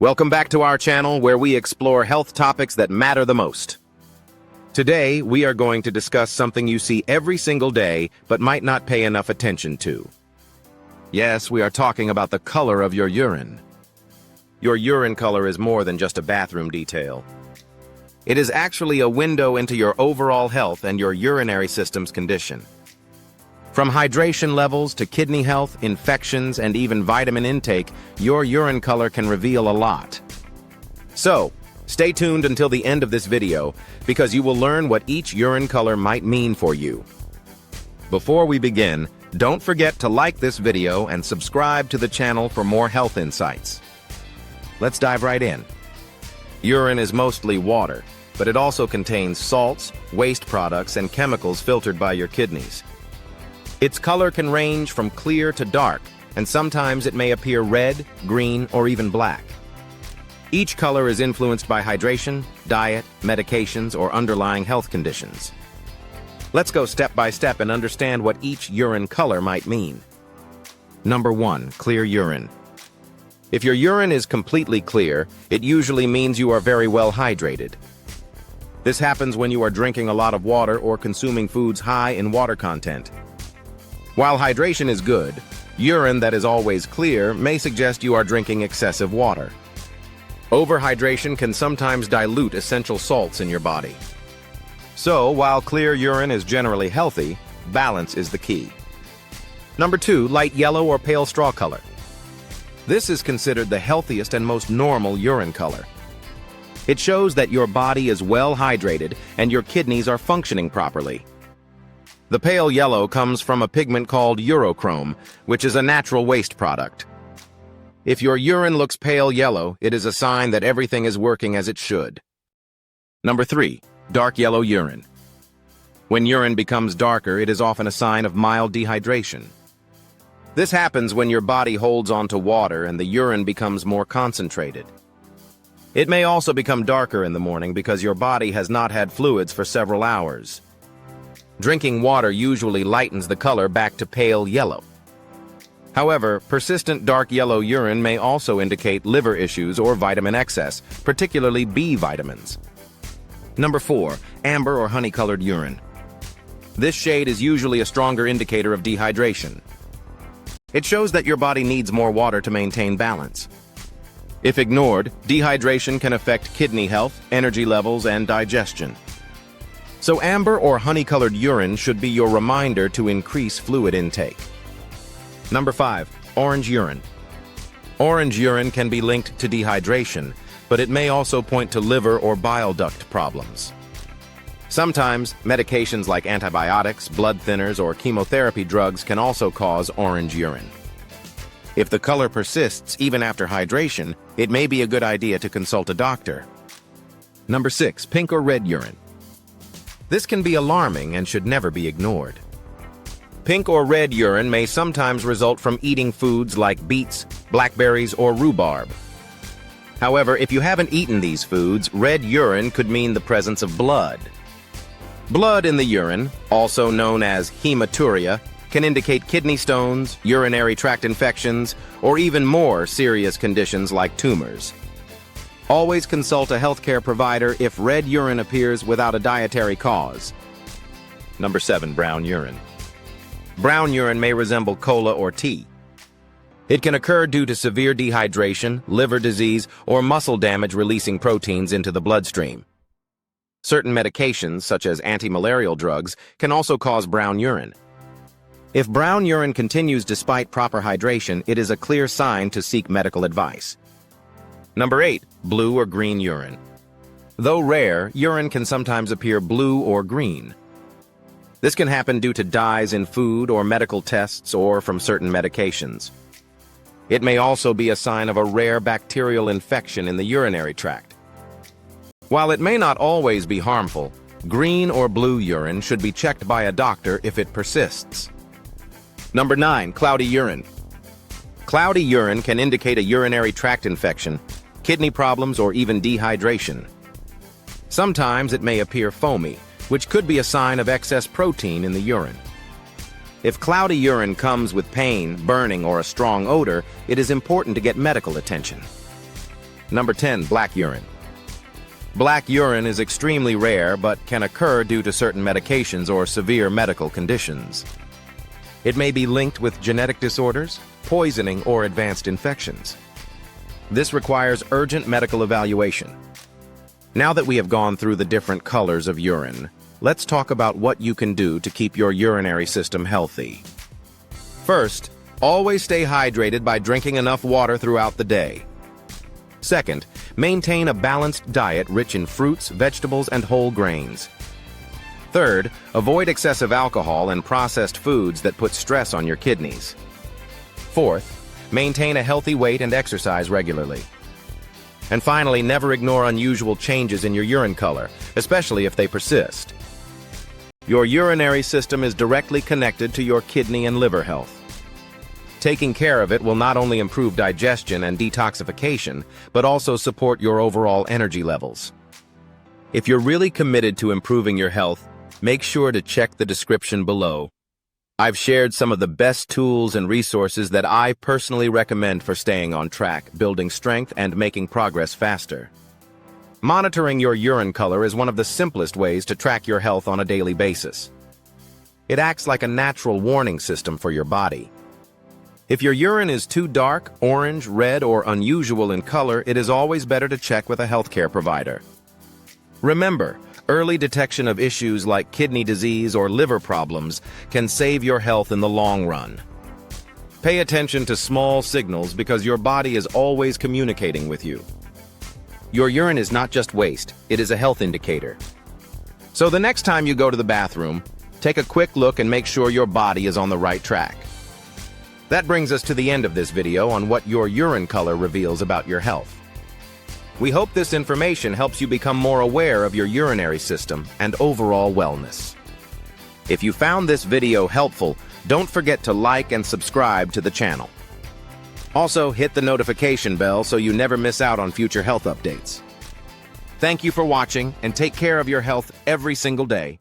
Welcome back to our channel where we explore health topics that matter the most. Today, we are going to discuss something you see every single day but might not pay enough attention to. Yes, we are talking about the color of your urine. Your urine color is more than just a bathroom detail. It is actually a window into your overall health and your urinary system's condition. From hydration levels to kidney health, infections, and even vitamin intake, your urine color can reveal a lot. So, stay tuned until the end of this video, because you will learn what each urine color might mean for you. Before we begin, don't forget to like this video and subscribe to the channel for more health insights. Let's dive right in. Urine is mostly water, but it also contains salts, waste products, and chemicals filtered by your kidneys. Its color can range from clear to dark, and sometimes it may appear red, green, or even black. Each color is influenced by hydration, diet, medications, or underlying health conditions. Let's go step by step and understand what each urine color might mean. Number 1. Clear urine. If your urine is completely clear, it usually means you are very well hydrated. This happens when you are drinking a lot of water or consuming foods high in water content. While hydration is good, urine that is always clear may suggest you are drinking excessive water. Overhydration can sometimes dilute essential salts in your body. So, while clear urine is generally healthy, balance is the key. Number 2. Light yellow or pale straw color. This is considered the healthiest and most normal urine color. It shows that your body is well hydrated and your kidneys are functioning properly. The pale yellow comes from a pigment called urochrome, which is a natural waste product. If your urine looks pale yellow, it is a sign that everything is working as it should. Number 3. Dark yellow urine. When urine becomes darker, it is often a sign of mild dehydration. This happens when your body holds onto water and the urine becomes more concentrated. It may also become darker in the morning because your body has not had fluids for several hours. Drinking water usually lightens the color back to pale yellow. However, persistent dark yellow urine may also indicate liver issues or vitamin excess, particularly B vitamins. Number 4. Amber or honey-colored urine. This shade is usually a stronger indicator of dehydration. It shows that your body needs more water to maintain balance. If ignored, dehydration can affect kidney health, energy levels, and digestion. So amber or honey-colored urine should be your reminder to increase fluid intake. Number 5. Orange urine. Orange urine can be linked to dehydration, but it may also point to liver or bile duct problems. Sometimes, medications like antibiotics, blood thinners, or chemotherapy drugs can also cause orange urine. If the color persists even after hydration, it may be a good idea to consult a doctor. Number 6. Pink or red urine. This can be alarming and should never be ignored. Pink or red urine may sometimes result from eating foods like beets, blackberries, or rhubarb. However, if you haven't eaten these foods, red urine could mean the presence of blood. Blood in the urine, also known as hematuria, can indicate kidney stones, urinary tract infections, or even more serious conditions like tumors. Always consult a healthcare provider if red urine appears without a dietary cause. Number 7. Brown urine. Brown urine may resemble cola or tea. It can occur due to severe dehydration, liver disease, or muscle damage releasing proteins into the bloodstream. Certain medications, such as anti-malarial drugs, can also cause brown urine. If brown urine continues despite proper hydration, it is a clear sign to seek medical advice. Number 8. Blue or green urine. Though rare, urine can sometimes appear blue or green. This can happen due to dyes in food or medical tests or from certain medications. It may also be a sign of a rare bacterial infection in the urinary tract. While it may not always be harmful, green or blue urine should be checked by a doctor if it persists. Number 9. Cloudy urine. Cloudy urine can indicate a urinary tract infection, kidney problems, or even dehydration. Sometimes it may appear foamy, which could be a sign of excess protein in the urine. If cloudy urine comes with pain, burning, or a strong odor, it is important to get medical attention. Number 10, black urine. Black urine is extremely rare but can occur due to certain medications or severe medical conditions. It may be linked with genetic disorders, poisoning, or advanced infections. This requires urgent medical evaluation. Now that we have gone through the different colors of urine, let's talk about what you can do to keep your urinary system healthy. First, always stay hydrated by drinking enough water throughout the day. Second, maintain a balanced diet rich in fruits, vegetables, and whole grains. Third, avoid excessive alcohol and processed foods that put stress on your kidneys. Fourth, maintain a healthy weight and exercise regularly. And finally, never ignore unusual changes in your urine color, especially if they persist. Your urinary system is directly connected to your kidney and liver health. Taking care of it will not only improve digestion and detoxification, but also support your overall energy levels. If you're really committed to improving your health, make sure to check the description below. I've shared some of the best tools and resources that I personally recommend for staying on track, building strength, and making progress faster. Monitoring your urine color is one of the simplest ways to track your health on a daily basis. It acts like a natural warning system for your body. If your urine is too dark, orange, red, or unusual in color, it is always better to check with a healthcare provider. Remember, early detection of issues like kidney disease or liver problems can save your health in the long run. Pay attention to small signals because your body is always communicating with you. Your urine is not just waste, it is a health indicator. So the next time you go to the bathroom, take a quick look and make sure your body is on the right track. That brings us to the end of this video on what your urine color reveals about your health. We hope this information helps you become more aware of your urinary system and overall wellness. If you found this video helpful, don't forget to like and subscribe to the channel. Also, hit the notification bell so you never miss out on future health updates. Thank you for watching, and take care of your health every single day.